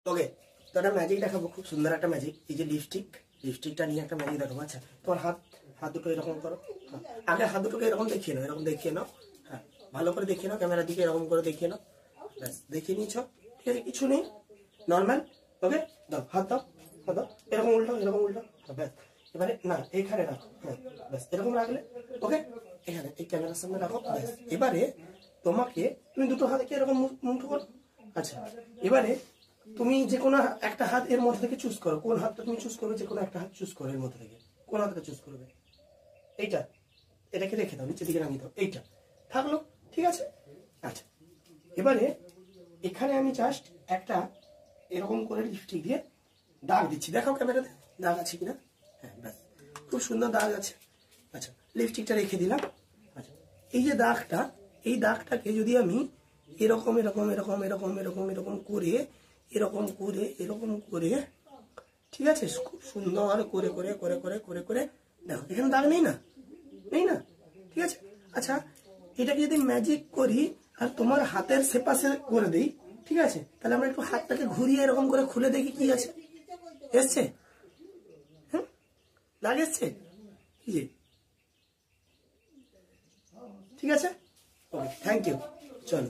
ওকে, তো একটা ম্যাজিক দেখাবো, খুব সুন্দর একটা ম্যাজিক। এই যে লিপস্টিকটা নিয়ে একটা ম্যাজিক দেখাবো। আচ্ছা, তোমার হাত দুটো এরকম করো। হ্যাঁ, আগে হাত দুটোকে এরকম দেখিয়ে নাও, এরকম দেখিয়ে নাও। হ্যাঁ, ভালো করে দেখিয়ে নাও, ক্যামেরার দিকে এরকম করে দেখিয়ে নাও। ব্যাস, দেখিয়ে নিয়েছ, ঠিক আছে, কিছু নেই, নর্মাল। ওকে, দাও, হাত দাও, হাত দাও, এরকম উল্টো, এরকম উল্টো। হ্যাঁ, ব্যাস। এবারে না, এইখানে রাখো। হ্যাঁ, ব্যাস, এরকম রাখলে। ওকে, এখানে এই ক্যামেরার সামনে রাখো। ব্যাস, এবারে তুমি দুটো হাতকে এরকম মুঠো করো। আচ্ছা, এবারে তুমি যে কোনো একটা হাত এর মধ্যে থেকে চুজ করো। কোন হাতটা তুমি চুজ করবে? যে কোনো একটা হাত চুজ করো এর মধ্যে থেকে। কোন হাতটা চুজ করবে? এইটা, এটাকে রেখে দাও, নিচের দিকে নামিয়ে দাও। এইটা থাকলো, ঠিক আছে। আচ্ছা, এবারে এখানে আমি জাস্ট একটা এরকম করে লিপস্টিক দিয়ে দাগ দিচ্ছি। দেখাও ক্যামেরাতে দাগ আছে কিনা। হ্যাঁ, ব্যাস, খুব সুন্দর দাগ আছে। আচ্ছা, লিপস্টিকটা রেখে দিলাম। আচ্ছা, এই যে দাগটা, এই দাগটাকে যদি আমি এরকম এরকম এরকম এরকম এরকম এরকম করে এরকম করে এরকম করে, ঠিক আছে, খুব সুন্দর করে করে করে করে করে করে দেখো, এখানে দাগ নেই না, নেই না, ঠিক আছে। আচ্ছা, এটাকে যদি ম্যাজিক করি আর তোমার হাতের সেপাশে করে দিই, ঠিক আছে, তাহলে আমরা একটু হাতটাকে ঘুরিয়ে এরকম করে খুলে দেখি কি আছে। এসছে? হ্যাঁ, দাগ এসছে, কি যে, ঠিক আছে। ওকে, থ্যাংক ইউ, চলো।